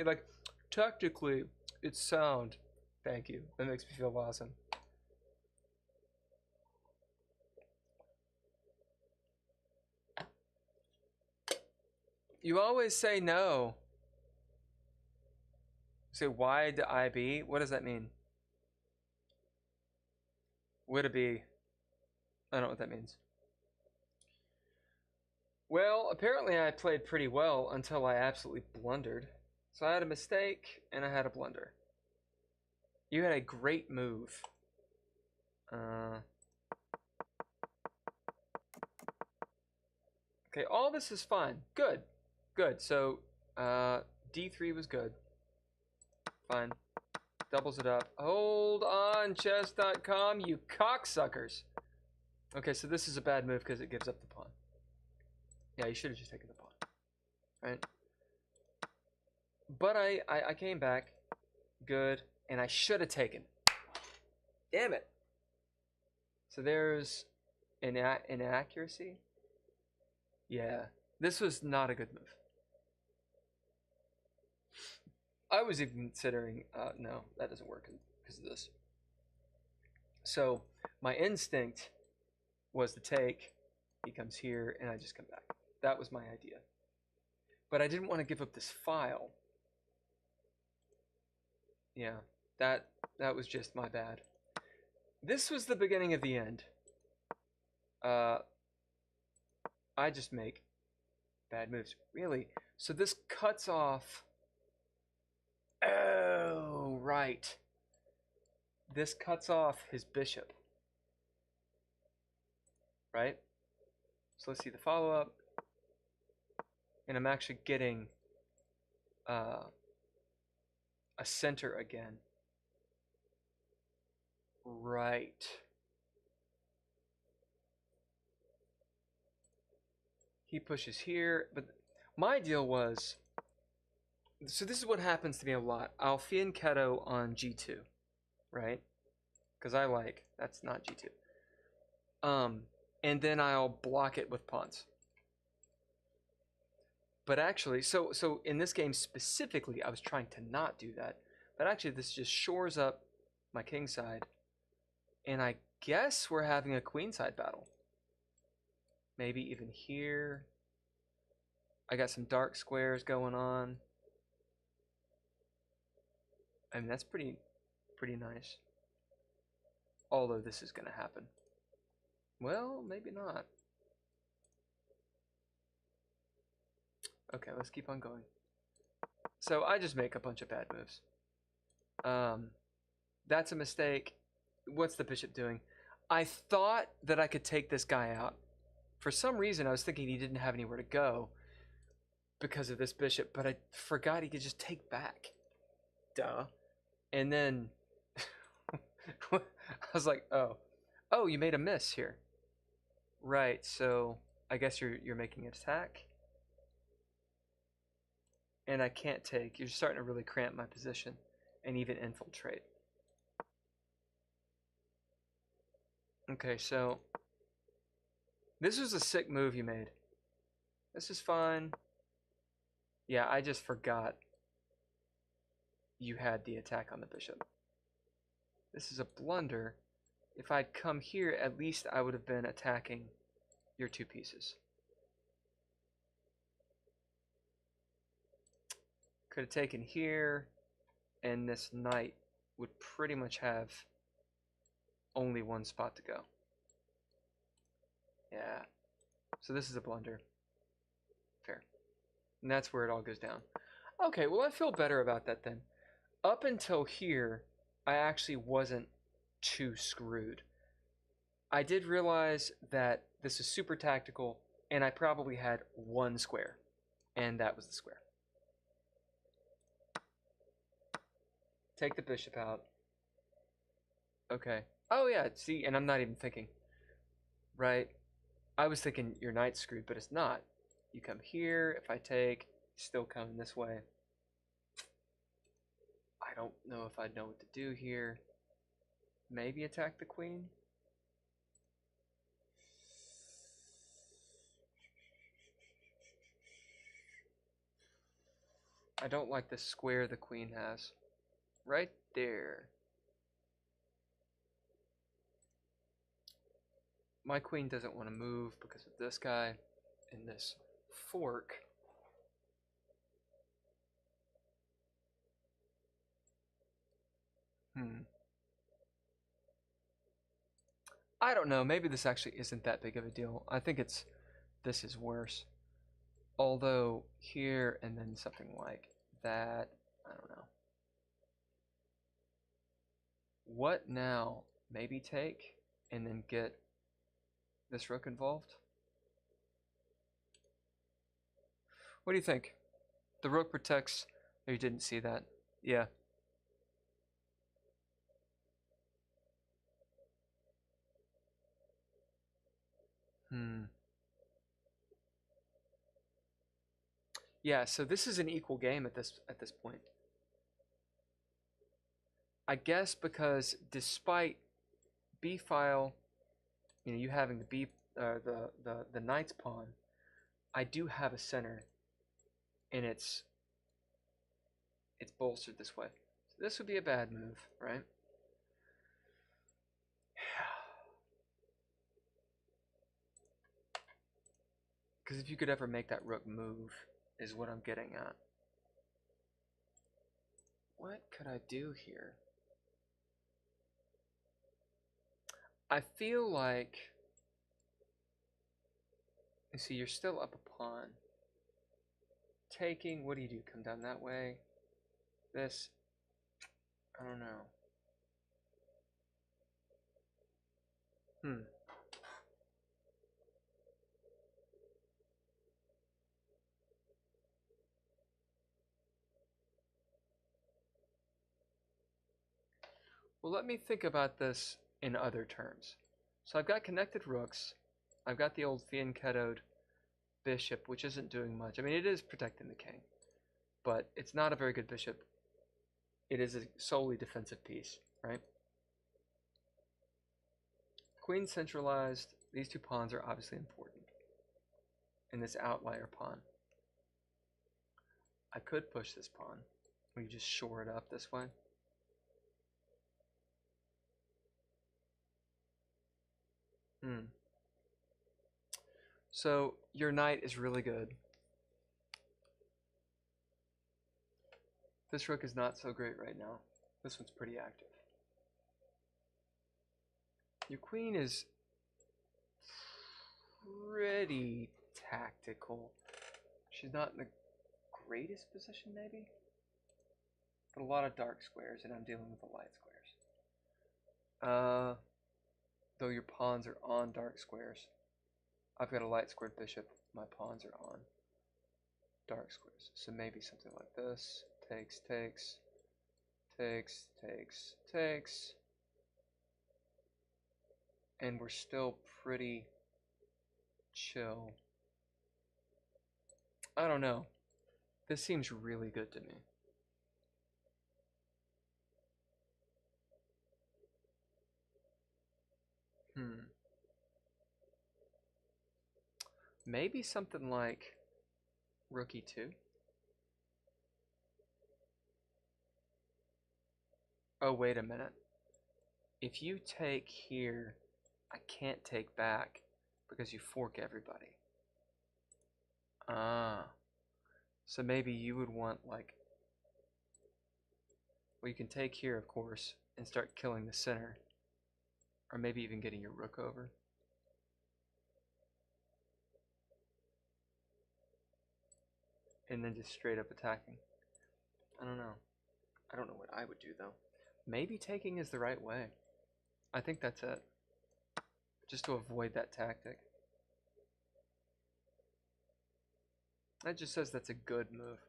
Like, tactically, it's sound. Thank you. That makes me feel awesome. You always say no. Say wide IB? What does that mean? Would it be? I don't know what that means. Well, apparently I played pretty well until I absolutely blundered. So I had a mistake and I had a blunder. You had a great move. Okay, all this is fine. Good. Good. So D3 was good. Fine. Doubles it up. Hold on, chess.com, you cocksuckers. Okay, so this is a bad move because it gives up the pawn. Yeah, you should have just taken the pawn. Right? But I came back. Good. And I should have taken. Damn it. So there's an inaccuracy. Yeah. This was not a good move. I was even considering, no, that doesn't work because of this. So my instinct was to take. He comes here, and I just come back. That was my idea. But I didn't want to give up this file. Yeah, that was just my bad. This was the beginning of the end. I just make bad moves. Really? So this cuts off... Oh, right. This cuts off his bishop. Right? So let's see the follow-up. And I'm actually getting a center again. Right. He pushes here, but my deal was... So this is what happens to me a lot. I'll fianchetto on G2, right? Because I like, that's not G2. And then I'll block it with pawns. But actually, so in this game specifically, I was trying to not do that. But actually, this just shores up my king side. And I guess we're having a queen side battle. Maybe even here. I got some dark squares going on. I mean, that's pretty nice. Although this is going to happen. Well, maybe not. Okay, let's keep on going. So I just make a bunch of bad moves. That's a mistake. What's the bishop doing? I thought that I could take this guy out. For some reason, I was thinking he didn't have anywhere to go because of this bishop, but I forgot he could just take back. Duh. And then I was like, oh, you made a miss here. Right, so I guess you're making an attack. And I can't take. You're starting to really cramp my position and even infiltrate. Okay, so this was a sick move you made. This is fine. Yeah, I just forgot you had the attack on the bishop. This is a blunder. If I'd come here, at least I would have been attacking your two pieces. Could have taken here, and this knight would pretty much have only one spot to go. Yeah. So this is a blunder. Fair. And that's where it all goes down. Okay, well I feel better about that then. Up until here, I actually wasn't too screwed. I did realize that this is super tactical, and I probably had one square, and that was the square. Take the bishop out. Okay. Oh yeah, see, and I'm not even thinking. Right? I was thinking your knight's screwed, but it's not. You come here, if I take, still come this way. I don't know if I know what to do here. Maybe attack the queen? I don't like the square the queen has. Right there. My queen doesn't want to move because of this guy and this fork. I don't know. Maybe this actually isn't that big of a deal. I think this is worse. Although here and then something like that, I don't know. What now? Maybe take and then get this rook involved? What do you think? The rook protects. Oh, you didn't see that. Yeah. Yeah, so this is an equal game at this point. I guess because despite b file, you know, you having the the knight's pawn, I do have a center, and it's bolstered this way. So this would be a bad move, right? Because if you could ever make that rook move, is what I'm getting at. What could I do here? I feel like, you see, you're still up a pawn. Taking, what do you do? Come down that way? This, I don't know. Well, let me think about this in other terms. So I've got connected rooks. I've got the old fianchettoed bishop, which isn't doing much. I mean, it is protecting the king, but it's not a very good bishop. It is a solely defensive piece, right? Queen centralized. These two pawns are obviously important. And this outlier pawn. I could push this pawn. We just shore it up this way. So your knight is really good. This rook is not so great right now. This one's pretty active. Your queen is pretty tactical. She's not in the greatest position, maybe? But a lot of dark squares, and I'm dealing with the light squares. Though your pawns are on dark squares. I've got a light squared bishop. My pawns are on dark squares. So maybe something like this. Takes, takes, takes, takes, takes. And we're still pretty chill. I don't know. This seems really good to me. Maybe something like rook e2. Oh, wait a minute. If you take here, I can't take back because you fork everybody. So maybe you would want, like, well, you can take here, of course, and start killing the center. Or maybe even getting your rook over. And then just straight up attacking. I don't know. I don't know what I would do, though. Maybe taking is the right way. I think that's it. Just to avoid that tactic. That just says that's a good move.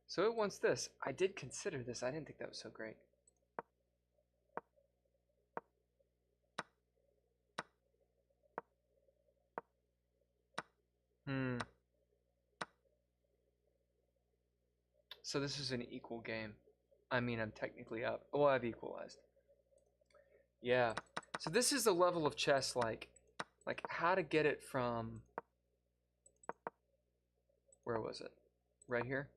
So it wants this. I did consider this. I didn't think that was so great. So this is an equal game. I mean, I'm technically up. Well, I've equalized. Yeah. So this is the level of chess, like how to get it from, where was it? Right here?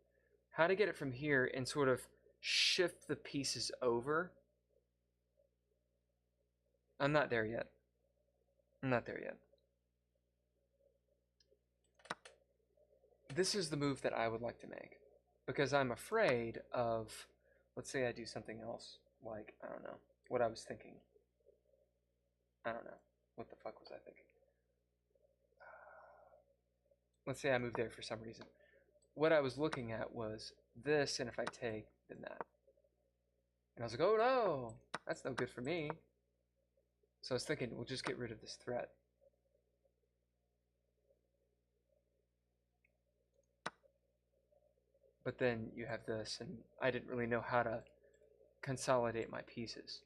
how to get it from here and sort of shift the pieces over. I'm not there yet. I'm not there yet. This is the move that I would like to make, because I'm afraid of, let's say I do something else, like, I don't know, what I was thinking. I don't know. What the fuck was I thinking? Let's say I moved there for some reason. What I was looking at was this, and if I take, then that. And I was like, oh no, that's no good for me. So I was thinking, we'll just get rid of this threat. But then you have this, and I didn't really know how to consolidate my pieces.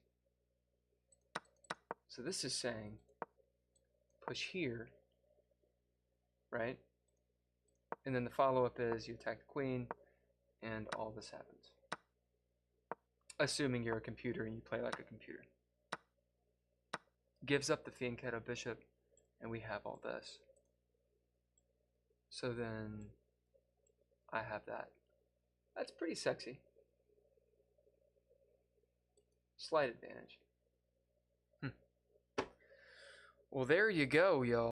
So this is saying, push here, right? And then the follow-up is you attack the queen, and all this happens. Assuming you're a computer and you play like a computer. Gives up the fianchetto bishop, and we have all this. So then I have that. That's pretty sexy. Slight advantage. Well, there you go, y'all.